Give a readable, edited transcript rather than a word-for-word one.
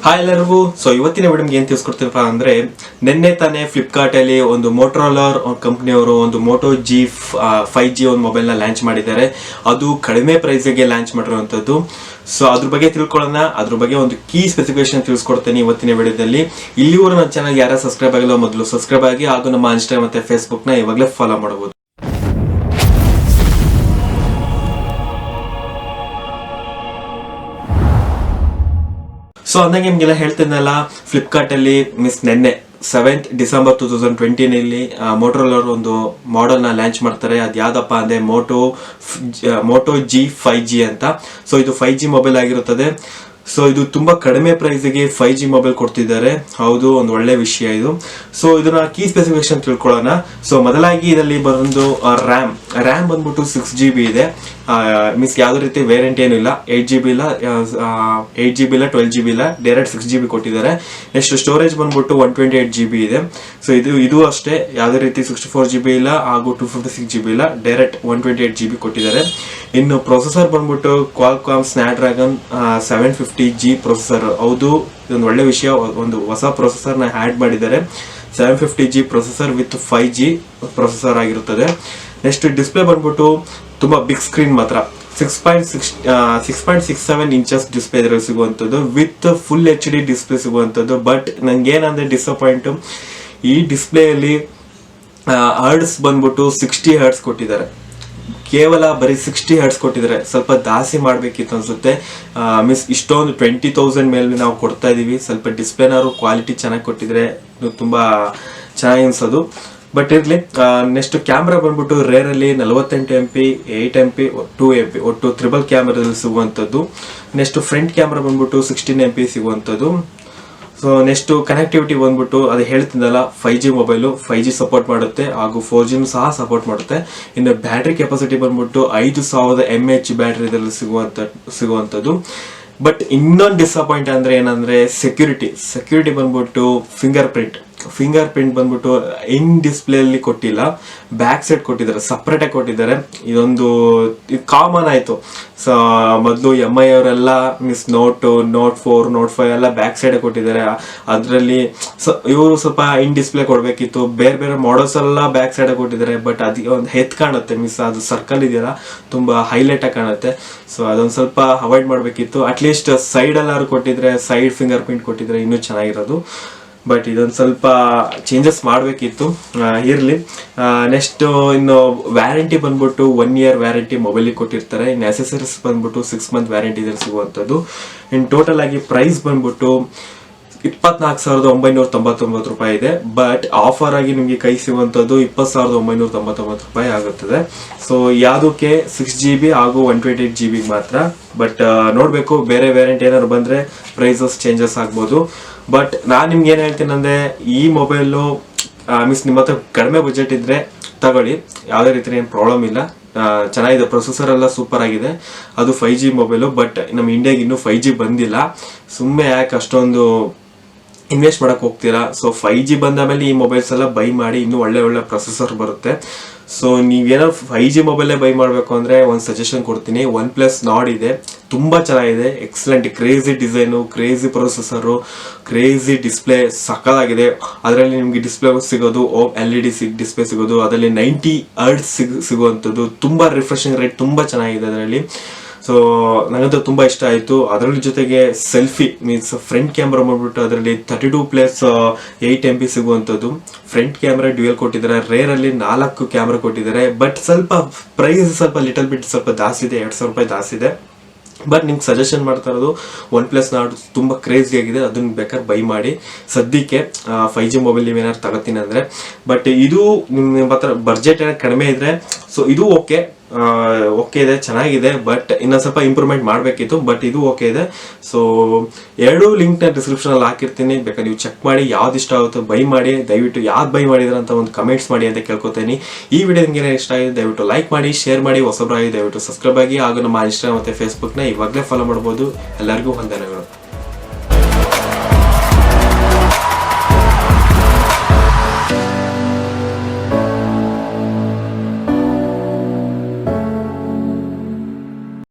Hi ಎಲ್ಲರಿಗೂ. So ಇವತ್ತಿನ ವಿಡಿಯೋಗೆ ಏನು ತಿಳಿಸ್ಕೊಡ್ತೀನಪ್ಪ ಅಂದರೆ, ನಿನ್ನೆ ತಾನೇ ಫ್ಲಿಪ್ಕಾರ್ಟಲ್ಲಿ ಒಂದು ಮೋಟೋರೋಲಾ ಕಂಪ್ನಿಯವರು ಒಂದು ಮೋಟೋ ಜಿ 5G ಒಂದು ಮೊಬೈಲ್ನ ಲಾಂಚ್ ಮಾಡಿದ್ದಾರೆ. ಅದು ಕಡಿಮೆ ಪ್ರೈಸಿಗೆ ಲಾಂಚ್ ಮಾಡಿರುವಂಥದ್ದು. ಸೊ ಅದ್ರ ಬಗ್ಗೆ ತಿಳ್ಕೊಳ್ಳೋಣ, ಅದ್ರ ಬಗ್ಗೆ ಒಂದು ಕೀ ಸ್ಪೆಸಿಫಿಕೇಶನ್ ತಿಳಿಸ್ಕೊಡ್ತೀನಿ ಇವತ್ತಿನ ವಿಡಿಯೋದಲ್ಲಿ. ಇಲ್ಲಿವರೆಗೂ ನನ್ನ ಚಾನಲ್ ಯಾರು ಸಬ್ಸ್ಕ್ರೈಬ್ ಆಗಿಲ್ಲ ಮೊದಲು ಸಬ್ಸ್ಕ್ರೈಬ್ ಆಗಿ, ಹಾಗೂ ನಮ್ಮ ಇನ್ಸ್ಟಾಗ್ರಾಮ್ ಮತ್ತು ಫೇಸ್ಬುಕ್ನ ಇವಾಗಲೇ ಫಾಲೋ ಮಾಡಬಹುದು. ಸೊ ಅಂದಂಗೆ ನಿಮ್ಗೆಲ್ಲ ಹೇಳ್ತಿದ್ನಲ್ಲ, ಫ್ಲಿಪ್ಕಾರ್ಟ್ ಅಲ್ಲಿ ನಿನ್ನೆ 7th December 2020 ಮೋಟೋರೋಲಾ ಒಂದು ಮಾಡೆಲ್ ನ ಲಾಂಚ್ ಮಾಡ್ತಾರೆ. ಅದು ಯಾವ್ದಪ್ಪ ಅಂದ್ರೆ ಮೋಟೋ G 5G ಅಂತ. ಸೊ ಇದು 5G ಮೊಬೈಲ್ ಆಗಿರುತ್ತದೆ. ಸೊ ಇದು ತುಂಬಾ ಕಡಿಮೆ ಪ್ರೈಸ್ಗೆ 5G ಮೊಬೈಲ್ ಕೊಡ್ತಿದ್ದಾರೆ. ಹೌದು, ಒಂದು ಒಳ್ಳೆ ವಿಷಯ ಇದು. ಸೊ ಇದನ್ನ ಕೀ ಸ್ಪೆಸಿಫಿಕೇಶನ್ ತಿಳ್ಕೊಳ್ಳೋಣ. ಸೊ ಮೊದಲಾಗಿ ಇದರಲ್ಲಿ ಬಂದು ರ್ಯಾಮ್ ಬಂದ್ಬಿಟ್ಟು 6GB ಇದೆ. ಮೀನ್ಸ್ ಯಾವ್ದೇ ರೀತಿ ವೇರಿಯಂಟ್ ಏನಿಲ್ಲ. 8GB ಇಲ್ಲ, 8GB ಇಲ್ಲ, 12GB ಇಲ್ಲ, ಡೈರೆಕ್ಟ್ 6GB ಕೊಟ್ಟಿದ್ದಾರೆ. ನೆಕ್ಸ್ಟ್ ಸ್ಟೋರೇಜ್ ಬಂದ್ಬಿಟ್ಟು 128GB ಇದೆ. ಸೊ ಇದು ಅಷ್ಟೇ, ಯಾವ್ದೇ ರೀತಿ 64GB ಇಲ್ಲ ಹಾಗೂ 256GB ಇಲ್ಲ, ಡೈರೆಕ್ಟ್ 128GB ಕೊಟ್ಟಿದ್ದಾರೆ. ಇನ್ನು ಪ್ರೊಸೆಸರ್ ಬಂದ್ಬಿಟ್ಟು Qualcomm Snapdragon 750G ಪ್ರೊಸೆಸರ್. ಹೌದು, ಇದೊಂದು ಒಳ್ಳೆ ವಿಷಯ, ಒಂದು ಹೊಸ ಪ್ರೊಸೆಸರ್ ನ ಆಡ್ ಮಾಡಿದ್ದಾರೆ. 750G processor with 5G processor ಆಗಿರುತ್ತದೆ. ನೆಕ್ಸ್ಟ್ ಡಿಸ್ಪ್ಲೇ ಬಂದ್ಬಿಟ್ಟು ತುಂಬಾ ಬಿಗ್ ಸ್ಕ್ರೀನ್ ಮಾತ್ರ, 6.67 ಇಂಚಸ್ ಡಿಸ್ಪ್ಲೇ ಇದರಲ್ಲಿ ಸಿಗುವಂಥದ್ದು ವಿತ್ ಫುಲ್ HD ಡಿಸ್ಪ್ಲೇ ಸಿಗುವಂಥದ್ದು. ಬಟ್ ನಂಗೇನಂದ್ರೆ ಡಿಸಪಾಯಿಂಟ್, ಈ ಡಿಸ್ಪ್ಲೇಯಲ್ಲಿ ಹರ್ಡ್ಸ್ ಬಂದ್ಬಿಟ್ಟು 60 ಹರ್ಡ್ಸ್ ಕೊಟ್ಟಿದ್ದಾರೆ. ಕೇವಲ ಬರೀ 60 ಹರ್ಡ್ಸ್ ಕೊಟ್ಟಿದ್ದಾರೆ. ಸ್ವಲ್ಪ ಜಾಸ್ತಿ ಮಾಡ್ಬೇಕಿತ್ತು ಅನ್ಸುತ್ತೆ. ಮೀನ್ಸ್ ಇಷ್ಟೊಂದು 20,000 ಮೇಲೆ ನಾವು ಕೊಡ್ತಾ ಇದೀವಿ. ಸ್ವಲ್ಪ ಡಿಸ್ಪ್ಲೇನಾದ್ರು ಕ್ವಾಲಿಟಿ ಚೆನ್ನಾಗಿ ಕೊಟ್ಟಿದ್ರೆ ತುಂಬಾ ಚೆನ್ನಾಗಿ ಅನ್ಸೋದು. ಬಟ್ ಇರ್ಲಿ. ನೆಕ್ಸ್ಟ್ ಕ್ಯಾಮ್ರಾ ಬಂದ್ಬಿಟ್ಟು ರೇರ್ ಅಲ್ಲಿ 48MP, 8MP, 2MP ಒಟ್ಟು ಟ್ರಿಬಲ್ ಕ್ಯಾಮ್ರಾದಲ್ಲಿ ಸಿಗುವಂಥದ್ದು. ನೆಕ್ಸ್ಟ್ ಫ್ರಂಟ್ ಕ್ಯಾಮ್ರಾ ಬಂದ್ಬಿಟ್ಟು 16MP ಸಿಗುವಂಥದ್ದು. ಸೊ ನೆಕ್ಸ್ಟ್ ಕನೆಕ್ಟಿವಿಟಿ ಬಂದ್ಬಿಟ್ಟು ಅದು ಹೇಳ್ತಿದ್ದಲ್ಲ, 5G ಮೊಬೈಲು 5G ಸಪೋರ್ಟ್ ಮಾಡುತ್ತೆ ಹಾಗೂ 4G ಸಹ ಸಪೋರ್ಟ್ ಮಾಡುತ್ತೆ. ಇನ್ನು ಬ್ಯಾಟ್ರಿ ಕೆಪಾಸಿಟಿ ಬಂದ್ಬಿಟ್ಟು 5000 mAh ಬ್ಯಾಟ್ರಿ ಇದರಲ್ಲಿ ಸಿಗುವಂಥದ್ದು. ಬಟ್ ಇನ್ನೊಂದು ಡಿಸಪಾಯಿಂಟ್ ಅಂದ್ರೆ ಏನಂದ್ರೆ ಸೆಕ್ಯೂರಿಟಿ ಬಂದ್ಬಿಟ್ಟು ಫಿಂಗರ್ ಪ್ರಿಂಟ್ ಬಂದ್ಬಿಟ್ಟು ಇನ್ ಡಿಸ್ಪ್ಲೇ ಅಲ್ಲಿ ಕೊಟ್ಟಿಲ್ಲ, ಬ್ಯಾಕ್ ಸೈಡ್ ಕೊಟ್ಟಿದ್ದಾರೆ, ಸಪ್ರೇಟ್ ಆಗಿ ಕೊಟ್ಟಿದ್ದಾರೆ. ಇದೊಂದು ಕಾಮನ್ ಆಯ್ತು. ಸೊ ಮೊದಲು MI ಅವರೆಲ್ಲ ನೋಟ್ 4, ನೋಟ್ 5 ಎಲ್ಲ ಬ್ಯಾಕ್ ಸೈಡ್ ಕೊಟ್ಟಿದ್ದಾರೆ. ಅದರಲ್ಲಿ ಇವರು ಸ್ವಲ್ಪ ಇನ್ ಡಿಸ್ಪ್ಲೇ ಕೊಡ್ಬೇಕಿತ್ತು. ಬೇರೆ ಮಾಡಲ್ಸ್ ಎಲ್ಲ ಬ್ಯಾಕ್ ಸೈಡ್ ಕೊಟ್ಟಿದ್ದಾರೆ. ಬಟ್ ಅದಕ್ಕೆ ಒಂದು ಹೆತ್ ಕಾಣುತ್ತೆ, ಅದು ಸರ್ಕಲ್ ಇದೆಯಲ್ಲ ತುಂಬಾ ಹೈಲೈಟ್ ಆಗಿ ಕಾಣುತ್ತೆ. ಸೊ ಅದೊಂದು ಸ್ವಲ್ಪ ಅವಾಯ್ಡ್ ಮಾಡ್ಬೇಕಿತ್ತು. ಅಟ್ಲೀಸ್ಟ್ ಸೈಡ್ ಎಲ್ಲಾರು ಕೊಟ್ಟಿದ್ರೆ, ಸೈಡ್ ಫಿಂಗರ್ ಪ್ರಿಂಟ್ ಕೊಟ್ಟಿದ್ರೆ ಇನ್ನೂ ಚೆನ್ನಾಗಿರೋದು. ಬಟ್ ಇದೊಂದು ಸ್ವಲ್ಪ ಚೇಂಜಸ್ ಮಾಡಬೇಕಿತ್ತು. ಇರಲಿ. ನೆಕ್ಸ್ಟ್ ಇನ್ನು ವ್ಯಾರಂಟಿ ಬಂದ್ಬಿಟ್ಟು 1 year ವ್ಯಾರಂಟಿ ಮೊಬೈಲಿಗೆ ಕೊಟ್ಟಿರ್ತಾರೆ. ಇನ್ನು ಅಸೆಸರೀಸ್ ಬಂದ್ಬಿಟ್ಟು 6 month ವ್ಯಾರಂಟಿ ಇದ್ರಲ್ಲಿ ಸಿಗುವಂಥದ್ದು. ಇನ್ನು ಟೋಟಲ್ ಆಗಿ ಪ್ರೈಸ್ ಬಂದ್ಬಿಟ್ಟು 24,999 ರೂಪಾಯಿ ಇದೆ. ಬಟ್ ಆಫರ್ ಆಗಿ ನಿಮಗೆ ಕೈ ಸಿಗುವಂಥದ್ದು 20,999 ರೂಪಾಯಿ ಆಗುತ್ತದೆ. ಸೊ ಯಾವುದಕ್ಕೆ 6GB ಹಾಗೂ 128GB ಮಾತ್ರ. ಬಟ್ ನೋಡಬೇಕು, ಬೇರೆ ವೇರಿಯಂಟ್ ಏನಾದ್ರು ಬಂದರೆ ಪ್ರೈಸಸ್ ಚೇಂಜಸ್ ಆಗ್ಬೋದು. ಬಟ್ ನಾನು ನಿಮ್ಗೆ ಏನು ಹೇಳ್ತೀನಿ ಅಂದರೆ, ಈ ಮೊಬೈಲು ನಿಮ್ಮ ಹತ್ರ ಕಡಿಮೆ ಬಜೆಟ್ ಇದ್ದರೆ ತಗೊಳ್ಳಿ, ಯಾವುದೇ ರೀತಿ ಏನು ಪ್ರಾಬ್ಲಮ್ ಇಲ್ಲ. ಚೆನ್ನಾಗಿದೆ, ಪ್ರೊಸೆಸರ್ ಎಲ್ಲ ಸೂಪರ್ ಆಗಿದೆ. ಅದು 5G ಮೊಬೈಲು. ಬಟ್ ನಮ್ಮ ಇಂಡಿಯಾಗೆ ಇನ್ನೂ 5G ಬಂದಿಲ್ಲ. ಸುಮ್ಮನೆ ಯಾಕೆ ಅಷ್ಟೊಂದು ಇನ್ವೆಸ್ಟ್ ಮಾಡಕ್ಕೆ ಹೋಗ್ತೀರಾ? ಸೊ 5G ಬಂದ ಮೇಲೆ ಈ ಮೊಬೈಲ್ಸ್ ಎಲ್ಲ ಬೈ ಮಾಡಿ, ಇನ್ನೂ ಒಳ್ಳೆ ಪ್ರೊಸೆಸರ್ ಬರುತ್ತೆ. ಸೊ ನೀವೇನೋ 5G ಮೊಬೈಲೇ ಬೈ ಮಾಡಬೇಕು ಅಂದರೆ ಒಂದು ಸಜೆಷನ್ ಕೊಡ್ತೀನಿ. OnePlus Nord ಇದೆ, ತುಂಬ ಚೆನ್ನಾಗಿದೆ, excellent, crazy design, crazy processor, crazy display, ಸಕ್ಕತ್ತಾಗಿದೆ. ಅದರಲ್ಲಿ ನಿಮಗೆ ಡಿಸ್ಪ್ಲೇ ಸಿಗೋದು LED ಡಿಸ್ಪ್ಲೇ ಸಿಗೋದು, ಅದರಲ್ಲಿ 90 ಹರ್ಟ್ಸ್ ಸಿಗುವಂಥದ್ದು, ತುಂಬ ರಿಫ್ರೆಶಿಂಗ್ ರೇಟ್ ತುಂಬ ಚೆನ್ನಾಗಿದೆ ಅದರಲ್ಲಿ. ಸೊ ನನಗಂತೂ ತುಂಬ ಇಷ್ಟ ಆಯಿತು. ಅದರಲ್ಲಿ ಜೊತೆಗೆ ಸೆಲ್ಫಿ ಮೀನ್ಸ್ ಫ್ರಂಟ್ ಕ್ಯಾಮ್ರಾ ಮಾಡ್ಬಿಟ್ಟು ಅದರಲ್ಲಿ 32+8MP ಸಿಗುವಂಥದ್ದು. ಫ್ರಂಟ್ ಕ್ಯಾಮ್ರಾ ಡ್ಯೂಯಲ್ ಕೊಟ್ಟಿದ್ದಾರೆ. ರೇರ್ ಅಲ್ಲಿ 4 ಕ್ಯಾಮ್ರಾ ಕೊಟ್ಟಿದ್ದಾರೆ. ಬಟ್ ಸ್ವಲ್ಪ ಪ್ರೈಸ್ ಲಿಟಲ್ ಬಿಟ್ ಸ್ವಲ್ಪ ಜಾಸ್ತಿ ಇದೆ, 2,000 ರೂಪಾಯಿ ಜಾಸ್ತಿ ಇದೆ. ಬಟ್ ನಿಮ್ಗೆ ಸಜೆಷನ್ ಮಾಡ್ತಾ ಇರೋದು OnePlus Nord ತುಂಬ ಕ್ರೇಜಿ ಆಗಿದೆ, ಅದನ್ನ ಬೇಕಾದ್ರೆ ಬೈ ಮಾಡಿ ಸದ್ಯಕ್ಕೆ. 5G ಮೊಬೈಲ್ ನೀವೇನಾದ್ರು ತಗೋತೀನಿ ಅಂದರೆ. ಬಟ್ ಇದು ನಿಮ್ಮ ಹತ್ರ ಬಡ್ಜೆಟ್ ಏನಾದ್ರು ಕಡಿಮೆ ಇದ್ರೆ ಸೊ ಇದು ಓಕೆ ಇದೆ, ಚೆನ್ನಾಗಿದೆ. ಬಟ್ ಇನ್ನೊಂದು ಸ್ವಲ್ಪ ಇಂಪ್ರೂವ್ಮೆಂಟ್ ಮಾಡಬೇಕಿತ್ತು. ಬಟ್ ಇದು ಓಕೆ ಇದೆ. ಸೊ 2 ಲಿಂಕ್ನ ಡಿಸ್ಕ್ರಿಪ್ಷನಲ್ಲಿ ಹಾಕಿರ್ತೀನಿ, ಬೇಕಾದ್ರೆ ನೀವು ಚೆಕ್ ಮಾಡಿ, ಯಾವ್ದು ಇಷ್ಟ ಆಗುತ್ತೋ ಬೈ ಮಾಡಿ. ದಯವಿಟ್ಟು ಯಾವ್ದು ಬೈ ಮಾಡಿದ್ರೆ ಅಂತ ಒಂದು ಕಮೆಂಟ್ಸ್ ಮಾಡಿ ಅಂತ ಕೇಳ್ಕೊತೀನಿ. ಈ ವಿಡಿಯೋ ನಿಮಗೆ ಇಷ್ಟ ಆಗಿದೆ ದಯವಿಟ್ಟು ಲೈಕ್ ಮಾಡಿ, ಶೇರ್ ಮಾಡಿ, ಹೊಸಬರಾಗಿ ದಯವಿಟ್ಟು ಸಬ್ಸ್ಕ್ರೈಬ್ ಆಗಿ, ಹಾಗೂ ನಮ್ಮ ಇನ್ಸ್ಟಾಗ್ರಾಮ್ ಮತ್ತು ಫೇಸ್ಬುಕ್ನ ಇವಾಗಲೇ ಫಾಲೋ ಮಾಡ್ಬೋದು. ಎಲ್ಲರಿಗೂ ವಂದನೆಗಳು.